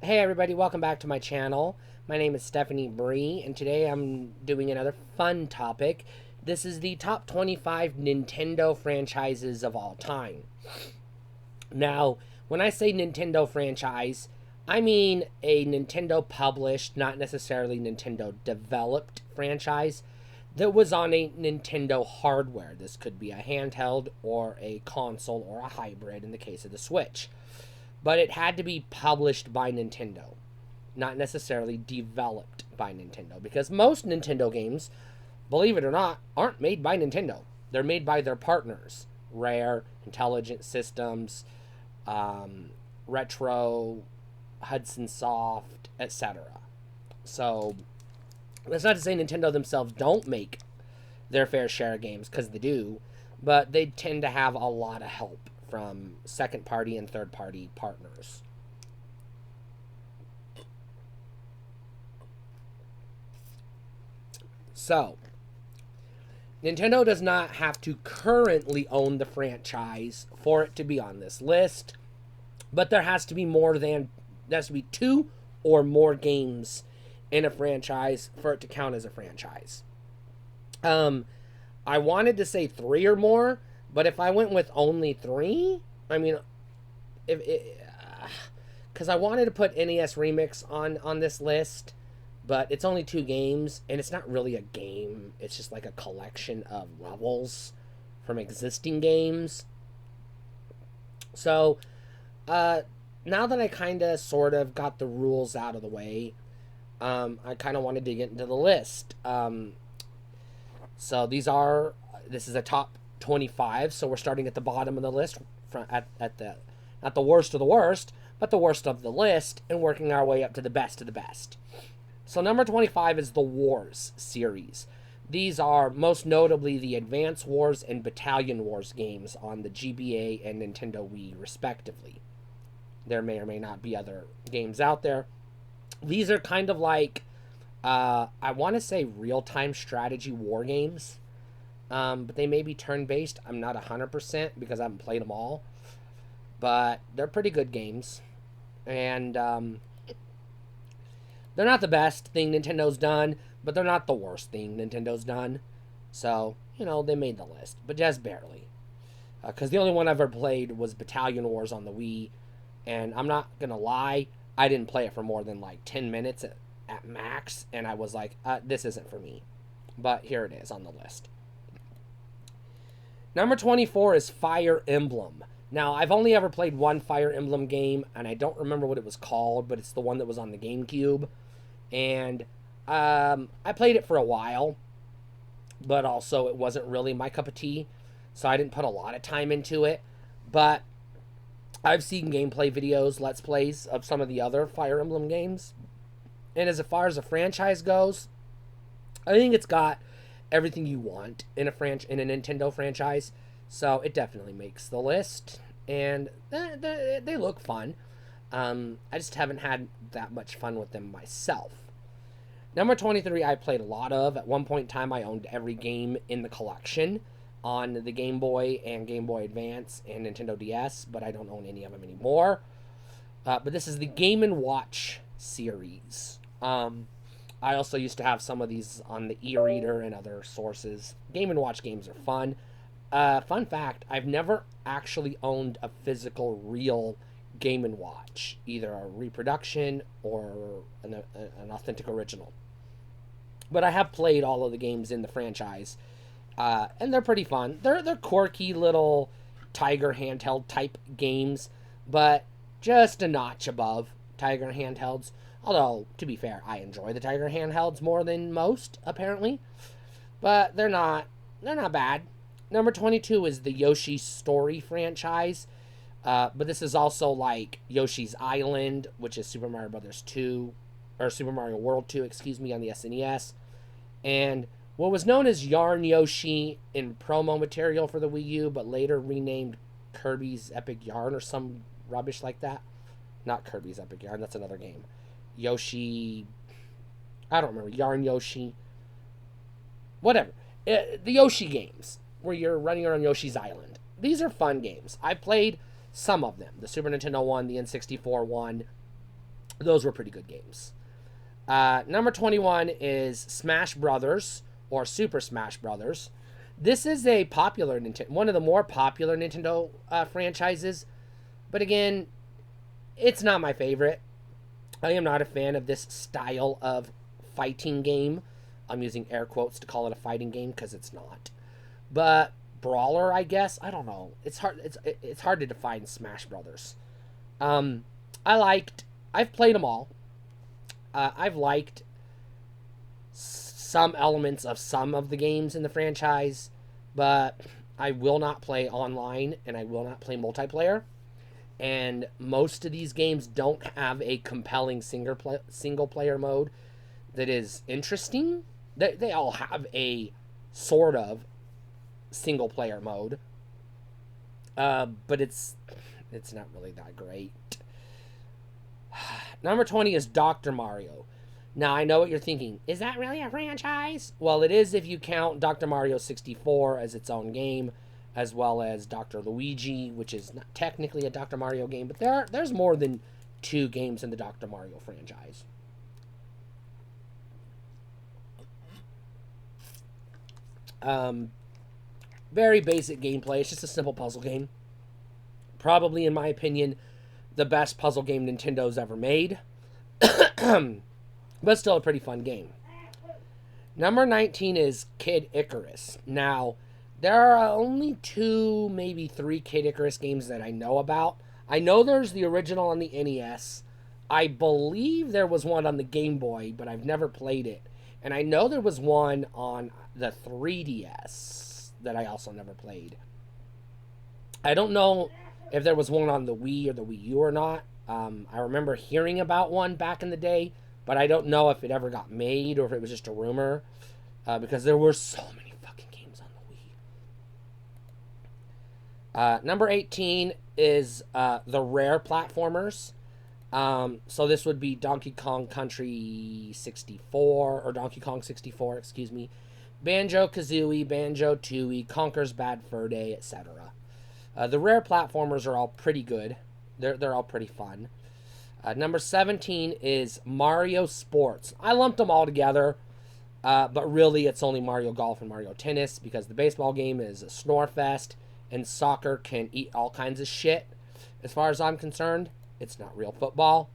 Hey everybody, welcome back to my channel. My name is Stephanie Bree, and today I'm doing another fun topic. This is the top 25 Nintendo franchises of all time. Now, when I say Nintendo franchise, I mean a Nintendo published, not necessarily Nintendo developed franchise that was on a Nintendo hardware. This could be a handheld or a console or a hybrid in the case of the Switch. But it had to be published by Nintendo, not necessarily developed by Nintendo. Because most Nintendo games, believe it or not, aren't made by Nintendo. They're made by their partners Rare, Intelligent Systems, Retro, Hudson Soft, etc. So that's not to say Nintendo themselves don't make their fair share of games, because they do, but they tend to have a lot of help from second party and third party partners. So, Nintendo does not have to currently own the franchise for it to be on this list, but there has to be two or more games in a franchise for it to count as a franchise. I wanted to say three or more, but if I went with only three, I mean, if because I wanted to put NES Remix on this list, but it's only two games, and it's not really a game. It's just like a collection of levels from existing games. So, now that I kind of sort of got the rules out of the way, I kind of wanted to get into the list. So this is a top 25, so we're starting at the bottom of the list, at the not the worst of the worst, but the worst of the list, and working our way up to the best of the best. So number 25 is the Wars series. These are most notably the Advance Wars and Battalion Wars games on the GBA and Nintendo Wii, respectively. There may or may not be other games out there. These are kind of like, I want to say real-time strategy war games. But they may be turn-based. I'm not 100% because I haven't played them all. But they're pretty good games. And they're not the best thing Nintendo's done, but they're not the worst thing Nintendo's done. So, they made the list, but just barely. Because the only one I've ever played was Battalion Wars on the Wii. And I'm not going to lie, I didn't play it for more than like 10 minutes at max. And I was like, this isn't for me. But here it is on the list. Number 24 is Fire Emblem. Now, I've only ever played one Fire Emblem game, and I don't remember what it was called, but it's the one that was on the GameCube. And I played it for a while, but also it wasn't really my cup of tea, so I didn't put a lot of time into it. But I've seen gameplay videos, Let's Plays of some of the other Fire Emblem games. And as far as a franchise goes, I think it's got everything you want in a Nintendo franchise, so it definitely makes the list, and they look fun. I just haven't had that much fun with them myself. Number 23, I played a lot of. At one point in time, I owned every game in the collection on the Game Boy and Game Boy Advance and Nintendo DS, but I don't own any of them anymore. But this is the Game & Watch series. I also used to have some of these on the e-reader and other sources. Game & Watch games are fun. Fun fact, I've never actually owned a physical, real Game & Watch. Either a reproduction or an authentic original. But I have played all of the games in the franchise. And they're pretty fun. They're quirky little Tiger handheld type games. But just a notch above Tiger handhelds. Although, to be fair, I enjoy the Tiger handhelds more than most, apparently. But they're not bad. Number 22 is the Yoshi Story franchise. But this is also like Yoshi's Island, which is Super Mario Bros. 2, or Super Mario World 2, excuse me, on the SNES. And what was known as Yarn Yoshi in promo material for the Wii U, but later renamed Kirby's Epic Yarn or some rubbish like that. Not Kirby's Epic Yarn, that's another game. Yoshi, I don't remember, Yarn Yoshi, whatever. The Yoshi games, where you're running around Yoshi's Island. These are fun games. I played some of them. The Super Nintendo one, the N64 one, Those were pretty good games. Number 21 is Smash Brothers, or Super Smash Brothers. This is a popular one of the more popular Nintendo franchises, but again, it's not my favorite. I am not a fan of this style of fighting game. I'm using air quotes to call it a fighting game because it's not. But brawler, I guess. I don't know. It's hard. It's hard to define Smash Brothers. I've played them all. I've liked some elements of some of the games in the franchise, but I will not play online and I will not play multiplayer. And most of these games don't have a compelling single player mode that is interesting. They all have a sort of single player mode, but it's not really that great. Number 20 is Dr. Mario. Now, I know what you're thinking. Is that really a franchise? Well, it is if you count Dr. Mario 64 as its own game, as well as Dr. Luigi, which is not technically a Dr. Mario game, but there's more than 2 games in the Dr. Mario franchise. Very basic gameplay. It's just a simple puzzle game. Probably, in my opinion, the best puzzle game Nintendo's ever made. But still a pretty fun game. Number 19 is Kid Icarus. Now, there are only 2, maybe 3 Kid Icarus games that I know about. I know there's the original on the NES. I believe there was one on the Game Boy, but I've never played it. And I know there was one on the 3DS that I also never played. I don't know if there was one on the Wii or the Wii U or not. I remember hearing about one back in the day, but I don't know if it ever got made or if it was just a rumor, because there were so many fucking games on the Wii. Number 18 is the Rare platformers. So this would be Donkey Kong Country 64, or Donkey Kong 64, excuse me, Banjo-Kazooie, Banjo-Tooie, Conker's Bad Fur Day, etc. The Rare platformers are all pretty good. They're all pretty fun. Number 17 is Mario Sports. I lumped them all together, but really it's only Mario Golf and Mario Tennis, because the baseball game is a snore fest, and soccer can eat all kinds of shit. As far as I'm concerned, it's not real football.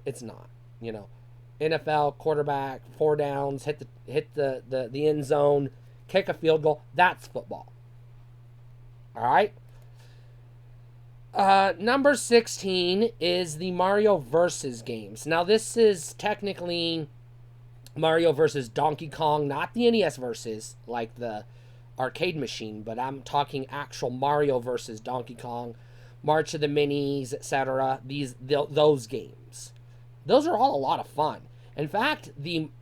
It's not. NFL, quarterback, 4 downs, hit the end zone, kick a field goal. That's football. All right. Number 16 is the Mario Versus games. Now, this is technically Mario versus Donkey Kong, not the NES versus, like the arcade machine, but I'm talking actual Mario versus Donkey Kong, March of the Minis, etc. Those games. Those are all a lot of fun. In fact,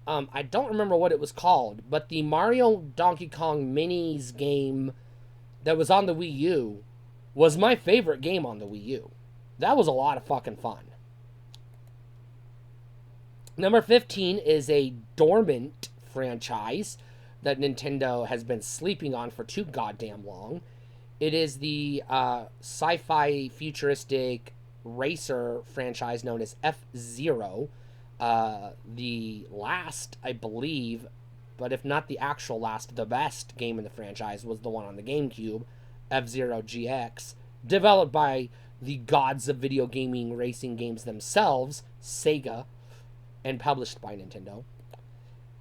I don't remember what it was called, but the Mario Donkey Kong Minis game that was on the Wii U was my favorite game on the Wii U. That was a lot of fucking fun. Number 15 is a dormant franchise that Nintendo has been sleeping on for too goddamn long. It is the sci-fi futuristic racer franchise known as F-Zero. The last, I believe, but if not the actual last, the best game in the franchise was the one on the GameCube, F-Zero GX, developed by the gods of video gaming racing games themselves, Sega, and published by Nintendo.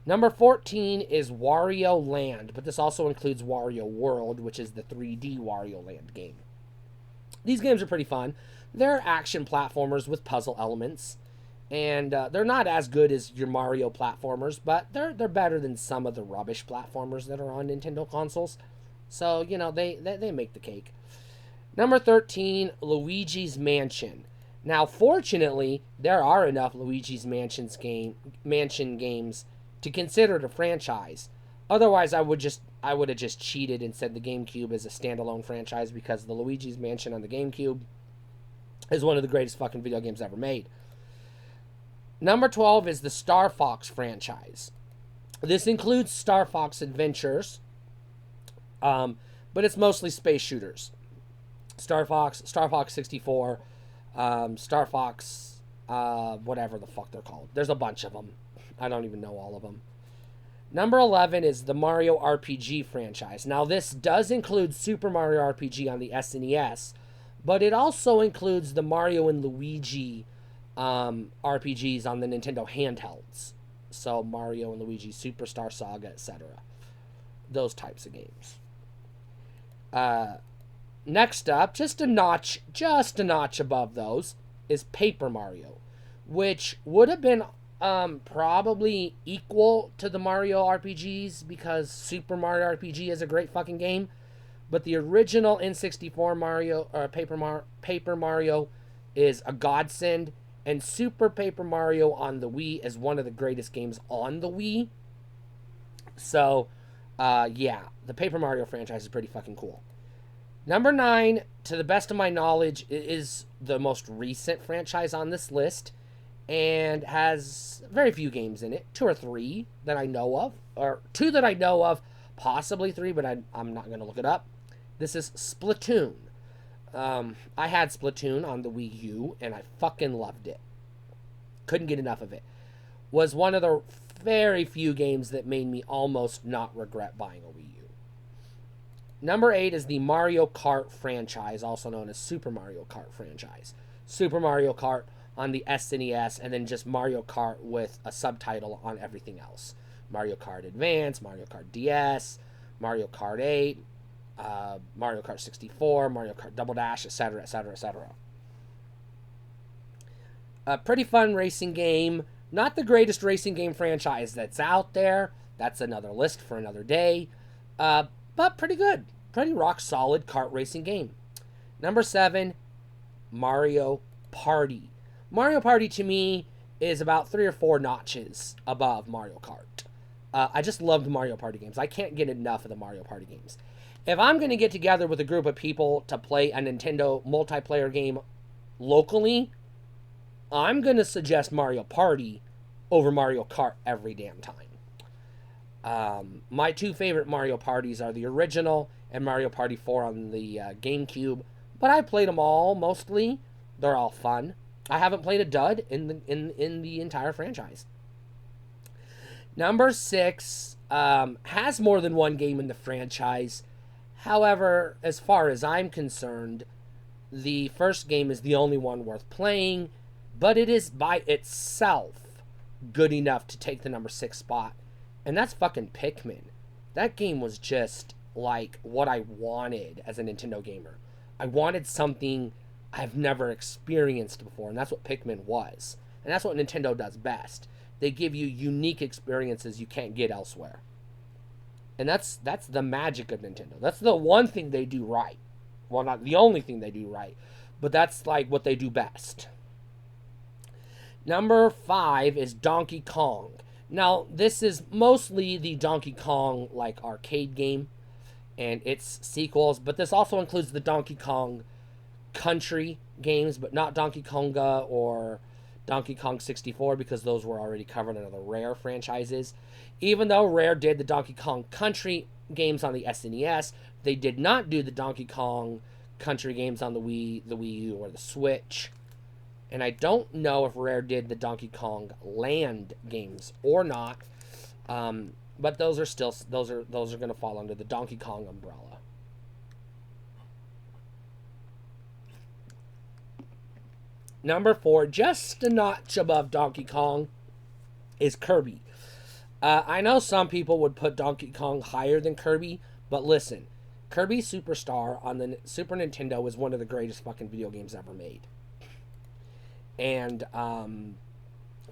Number 14 is Wario Land, but this also includes Wario World, which is the 3D Wario Land game. These games are pretty fun. They're action platformers with puzzle elements, and they're not as good as your Mario platformers, but they're better than some of the rubbish platformers that are on Nintendo consoles. So, they make the cake. Number 13, Luigi's Mansion. Now, fortunately, there are enough Luigi's Mansion games to consider it a franchise. Otherwise, I would have just cheated and said the GameCube is a standalone franchise, because the Luigi's Mansion on the GameCube is one of the greatest fucking video games ever made. Number 12 is the Star Fox franchise. This includes Star Fox Adventures, but it's mostly space shooters. Star Fox 64, Star Fox whatever the fuck they're called. There's a bunch of them. I don't even know all of them. Number 11 is the Mario RPG franchise. Now, this does include Super Mario RPG on the SNES, but it also includes the Mario and Luigi RPGs on the Nintendo handhelds. So, Mario and Luigi Superstar Saga, etc. Those types of games. Next up, just a notch above those, is Paper Mario, which would have been probably equal to the Mario RPGs because Super Mario RPG is a great fucking game. But the original N64 Mario, Paper Mario, is a godsend, and Super Paper Mario on the Wii is one of the greatest games on the Wii. So, yeah, the Paper Mario franchise is pretty fucking cool. Number 9, to the best of my knowledge, is the most recent franchise on this list, and has very few games in it. 2 or 3 that I know of, or 2 that I know of, possibly 3, but I'm not going to look it up. This is Splatoon. I had Splatoon on the Wii U, and I fucking loved it. Couldn't get enough of it. Was one of the very few games that made me almost not regret buying a Wii U. Number 8 is the Mario Kart franchise, also known as Super Mario Kart franchise. Super Mario Kart on the SNES, and then just Mario Kart with a subtitle on everything else. Mario Kart Advance, Mario Kart DS, Mario Kart 8, Mario Kart 64, Mario Kart Double Dash, etc., etc., etc. A pretty fun racing game. Not the greatest racing game franchise that's out there. That's another list for another day. But pretty good. Pretty rock solid kart racing game. Number 7, Mario Party. Mario Party to me is about 3 or 4 notches above Mario Kart. I just loved Mario Party games. I can't get enough of the Mario Party games. If I'm going to get together with a group of people to play a Nintendo multiplayer game locally, I'm going to suggest Mario Party over Mario Kart every damn time. My 2 favorite Mario Parties are the original and Mario Party 4 on the GameCube, but I played them all mostly. They're all fun. I haven't played a dud in the entire franchise. Number 6 has more than one game in the franchise. However, as far as I'm concerned, the first game is the only one worth playing, but it is by itself good enough to take the number 6 spot. And that's fucking Pikmin. That game was just like what I wanted as a Nintendo gamer. I wanted something I've never experienced before, and that's what Pikmin was. And that's what Nintendo does best. They give you unique experiences you can't get elsewhere. And that's the magic of Nintendo. That's the one thing they do right. Well, not the only thing they do right, but that's like what they do best. Number 5 is Donkey Kong. Now, this is mostly the Donkey Kong like arcade game and its sequels, but this also includes the Donkey Kong Country games, but not Donkey Konga or Donkey Kong 64 because those were already covered under the Rare franchises. Even though Rare did the Donkey Kong Country games on the SNES, they did not do the Donkey Kong Country games on the Wii U, or the Switch. And I don't know if Rare did the Donkey Kong Land games or not. But those are going to fall under the Donkey Kong umbrella. Number 4, just a notch above Donkey Kong, is Kirby. I know some people would put Donkey Kong higher than Kirby, but listen, Kirby Superstar on the Super Nintendo is one of the greatest fucking video games ever made. And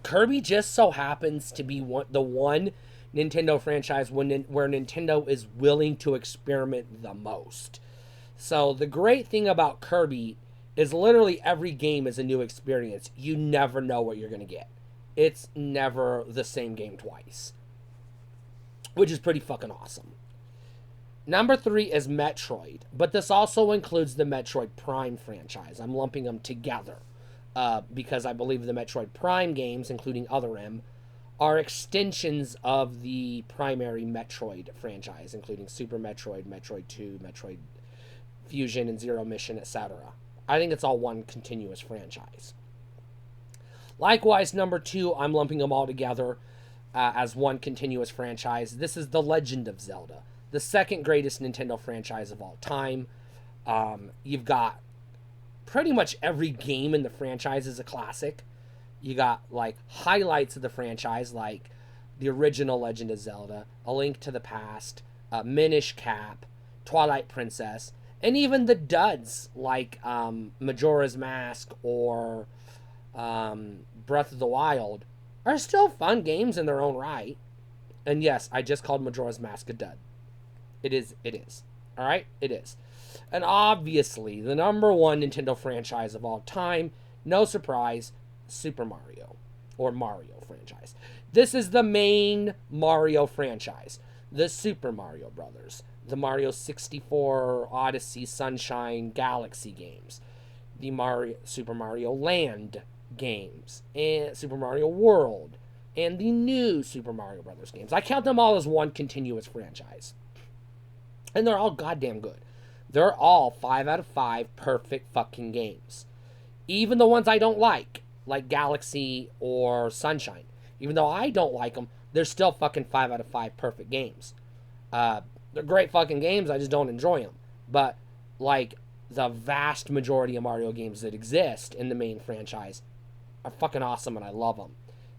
Kirby just so happens to be the one Nintendo franchise where Nintendo is willing to experiment the most. So the great thing about Kirby is literally every game is a new experience. You never know what you're going to get. It's never the same game twice, which is pretty fucking awesome. Number 3 is Metroid, but this also includes the Metroid Prime franchise. I'm lumping them together. Because I believe the Metroid Prime games, including Other M, are extensions of the primary Metroid franchise, including Super Metroid, Metroid 2, Metroid Fusion, and Zero Mission, etc. I think it's all one continuous franchise. Likewise, number 2, I'm lumping them all together as one continuous franchise. This is The Legend of Zelda, the second greatest Nintendo franchise of all time. You've got pretty much every game in the franchise is a classic. You got like highlights of the franchise, like the original Legend of Zelda, A Link to the Past, Minish Cap, Twilight Princess, and even the duds like Majora's Mask or Breath of the Wild are still fun games in their own right. And yes, I just called Majora's Mask a dud. It is. All right? It is. And obviously, the number 1 Nintendo franchise of all time, no surprise, Super Mario, or Mario franchise. This is the main Mario franchise. The Super Mario Brothers, the Mario 64, Odyssey, Sunshine, Galaxy games, the Super Mario Land games, and Super Mario World, and the new Super Mario Brothers games. I count them all as one continuous franchise. And they're all goddamn good. They're all 5 out of 5 perfect fucking games. Even the ones I don't like Galaxy or Sunshine. Even though I don't like them, they're still fucking 5 out of 5 perfect games. They're great fucking games, I just don't enjoy them. But, like, the vast majority of Mario games that exist in the main franchise are fucking awesome and I love them.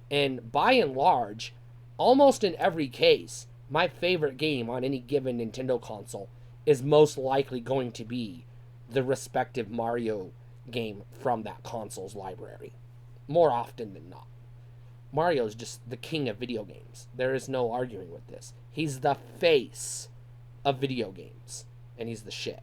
And by and large, almost in every case, my favorite game on any given Nintendo console is most likely going to be the respective Mario game from that console's library. More often than not. Mario's just the king of video games. There is no arguing with this. He's the face of video games. And he's the shit.